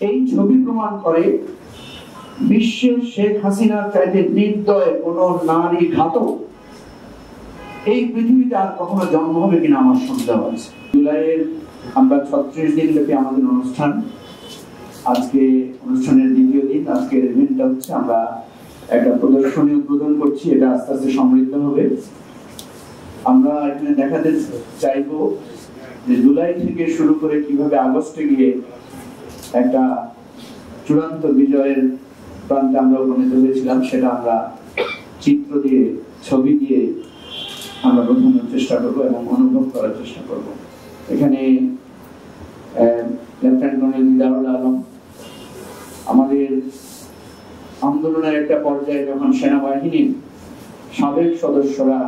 এই ছবি প্রমাণ করে বিশ্বের শেখ হাসিনার চাইতে নির্দয় কোন নারী ঘাতক এই পৃথিবীতে আর কখনো জন্ম হবে কিনা আমার সন্দেহ আছে। জুলাইয়ের আমরা 36 দিন ব্যাপী আমাদের অনুষ্ঠান, আজকে অনুষ্ঠানের দ্বিতীয় দিন। আজকের ইভেন্টটা হচ্ছে আমরা একটা প্রদর্শনী উদ্বোধন করছি, এটা আস্তে আস্তে সমৃদ্ধ হবে। আমরা এখানে দেখাতে চাইবো যে জুলাই থেকে শুরু করে কিভাবে আগস্টে গিয়ে একটা চূড়ান্ত বিজয়ের প্রান্তে আমরা উপনীত হয়েছিলাম, সেটা আমরা চিত্র দিয়ে, ছবি দিয়ে আমরা বোঝানোর চেষ্টা করবো এবং অনুভব করার চেষ্টা করব। এখানে লেফটেন্যান্ট কর্নেল দিদারুল আলম, আমাদের আন্দোলনের একটা পর্যায়ে যখন সেনাবাহিনীর সাবেক সদস্যরা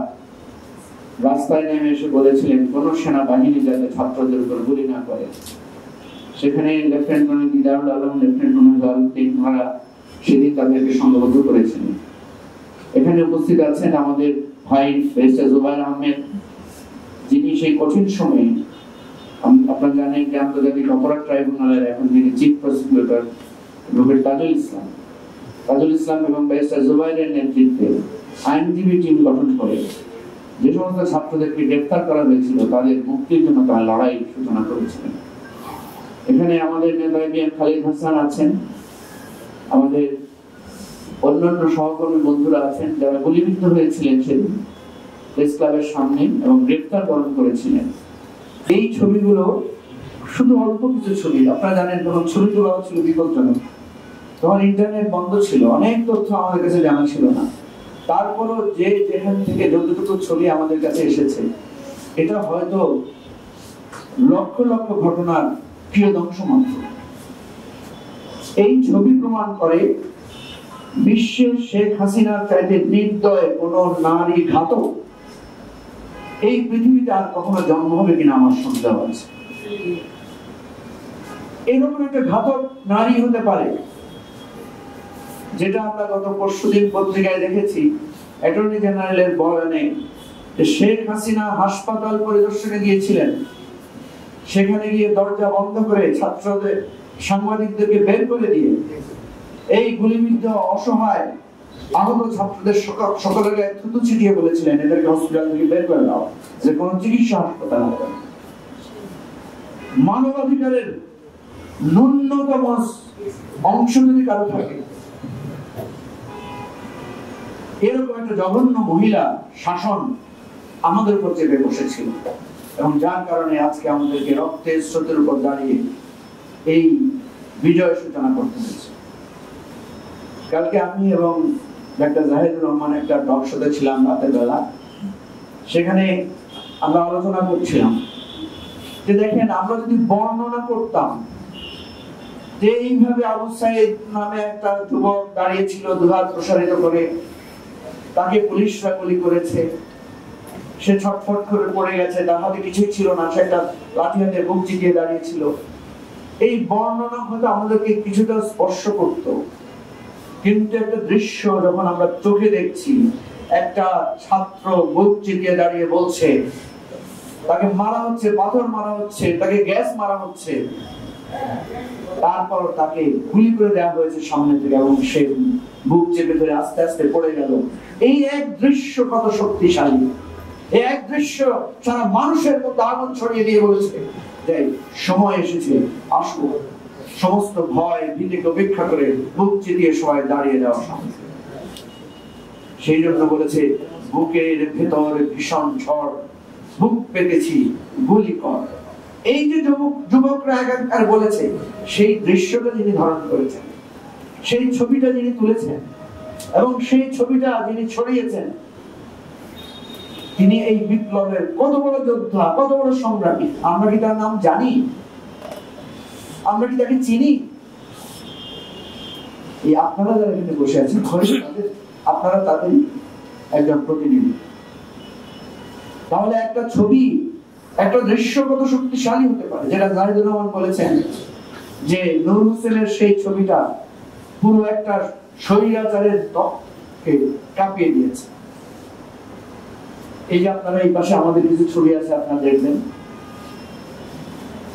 রাস্তায় নেমে এসে বলেছিলেন কোন সেনাবাহিনী যাতে ছাত্রদের উপর গুলি না করে, সেখানে lieutenant colonel Didarul Alam, lieutenant colonel Jalaluddin ওনারা সেদিন তাদেরকে সংঘবদ্ধ করেছিলেন। এখানে উপস্থিত আছেন আমাদের ভাই ব্যারিস্টার জুবায়ের আহমেদ, যিনি সেই কঠিন সময়ে, আপনারা জানেন যে আন্তর্জাতিক অপরাধ ট্রাইব্যুনালের এখন যিনি chief prosecutor advocate Tajul Islam এবং ব্যারিস্টার জুবায়েরের নেতৃত্বে আইনজীবী টিম গঠন করে যে সমস্ত ছাত্রদেরকে গ্রেফতার করা হয়েছিল তাদের মুক্তির জন্য তারা লড়াই সূচনা করেছিলেন। এখানে আমাদের নেতা এম খালিদ হাসান আছেন, আমাদের অন্যান্য সহকর্মী বন্ধুরা আছেন যারা গুলিবিদ্ধ হয়েছিলেন সেদিন প্রেস ক্লাবের সামনে এবং গ্রেফতার বরণ করেছিলেন। এই ছবিগুলো শুধু অল্প কিছু ছবি, আপনারা জানেন তখন ছবি তোলা ছিল বিপজ্জনক, তখন ইন্টারনেট বন্ধ ছিল, অনেক তথ্য আমাদের কাছে জানা ছিল না। তারপরও যে যেখান থেকে যতটুকু ছবি আমাদের কাছে এসেছে, এটা হয়তো লক্ষ লক্ষ ঘটনার কিয়দংশ মাত্র। এই ছবি প্রমাণ করে বিশ্বের শেখ হাসিনার চাইতে নির্দয় কোন নারী ঘাতক এই পৃথিবীতে আর কখনো জন্ম হবে কিনা আমার সন্দেহ আছে। এরকম একটা ঘাতক নারী হতে পারে, যেটা আমরা গত পরশুদিন পত্রিকায় দেখেছি অ্যাটর্নি জেনারেলের বয়ানে, শেখ হাসিনা হাসপাতাল পরিদর্শনে গিয়েছিলেন, সেখানে গিয়ে দরজা বন্ধ করে ছাত্রদের, সাংবাদিকদেরকে বের করে দিয়ে এই গুলিবিদ্ধ অসহায় আহত ছাত্রদের সকলের গায়ে থুতু ছিটিয়ে বলেছিলেন এদেরকে হসপিটাল থেকে বের করে দাও, যে কোনো চিকিৎসা হাসপাতাল হবে। মানবাধিকারের ন্যূনতম অংশ যদি কারো থাকে, এরকম একটা জঘন্য মহিলা শাসন আমাদের উপর চেপে বসেছিল এবং যার কারণে আজকে আমাদেরকে রক্তের স্রোতের উপর দাঁড়িয়ে এই বিজয় সূচনা করতে হয়েছে। কালকে আমি এবং ডাক্তার জাহিদুর রহমান একটা টক শোতে ছিলাম রাতের বেলা, সেখানে আমরা আলোচনা করছিলাম যে দেখেন, আমরা যদি বর্ণনা করতাম যে এইভাবে আবু সাইদ নামে একটা যুবক দাঁড়িয়েছিল দুহাত প্রসারিত করে, তাকে পুলিশরা গুলি করেছে, সে ছটফট করে পড়ে গেছে, তার হাতে কিছুই ছিল না, সে একটা লাঠি হাতে বুক চিতিয়ে দাঁড়িয়েছিল, এই বর্ণনা হয়তো আমাদেরকে কিছুটা স্পর্শ করতো। কিন্তু একটা দৃশ্য যখন আমরা চোখে দেখছি, একটা ছাত্র বুক চিতিয়ে দাঁড়িয়ে বলছে তাকে মারা হচ্ছে, পাথর মারা হচ্ছে, তাকে গ্যাস মারা হচ্ছে, তারপর তাকে গুলি করে দেওয়া হয়েছে সামনে থেকে এবং সে বুক চেপে ধরে আস্তে আস্তে পড়ে গেল। এই এক দৃশ্য কত শক্তিশালী, এই এক দৃশ্য সারা মানুষের মধ্যে আগুন ছড়িয়ে দিয়ে বলেছে যে সময় এসেছে, আসো, সমস্ত ভয় ভীতিকে উপেক্ষা করে বুক চিতিয়ে সবাই দাঁড়িয়ে যাওয়া সামনে। সেই জন্য বলেছে বুকের ভেতর ভীষণ ঝড়, বুক পেতেছি গুলি কর। এই যে যুবকরা একাকার বলেছে, সেই দৃশ্যটা যিনি ধারণ করেছেন, সেই ছবিটা যিনি তুলেছেন এবং সেই ছবিটা যিনি ছড়িয়েছেন, তিনি এই বিপ্লবের কত বড় যোদ্ধা, কত বড় সংগ্রামী। আমরা কি তার নাম জানি? আমরা কি তাকে চিনি? এই আপনারা যারা এখানে বসে আছেন, আপনারা তাদের একজন প্রতিনিধি। তাহলে একটা ছবি, একটা দৃশ্য কত শক্তিশালী হতে পারে, যেটা জাহিদুর রহমান বলেছেন যে নূর হোসেনের সেই ছবিটা পুরো একটা স্বৈরাচারের দলকে কাঁপিয়ে দিয়েছে। এই যে আপনারা এই পাশে আমাদের কিছু ছবি আছে, আপনারা দেখবেন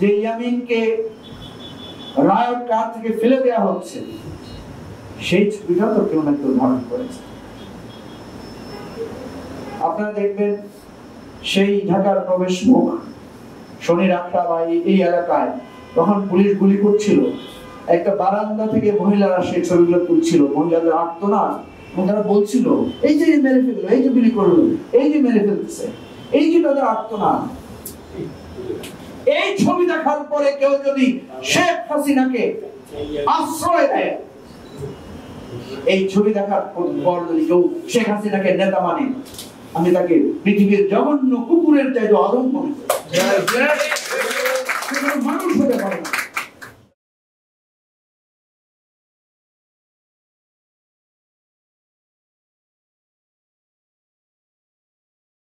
যে ইয়ামিনকে রায়ট কার থেকে ফেলে দেওয়া হচ্ছে, সেই ছবিটা তো কেউ না কেউ ধারণ করেছে। আপনারা দেখবেন সেই ঢাকার প্রবেশ মুখ শনি রাখা বা এই এলাকায় তখন পুলিশ গুলি করছিল, একটা বারান্দা থেকে মহিলারা সেই ছবিগুলো তুলছিল, মহিলাদের আর্তনাদ, এবং তারা বলছিল এই যে মেরে ফেললো, এই যে গুলি করলো, এই যে মেরে ফেলতেছে, এই যে তাদের আর্তনাদ। এই ছবি দেখার পরে কেউ যদি শেখ হাসিনাকে আশ্রয় দেয়, এই ছবি দেখার পর যদি কেউ শেখ হাসিনাকে নেতা মানে, আমি তাকে পৃথিবীর জঘন্য কুকুরের চাইতে অধম মনে করি। মানুষ হতে পারে না।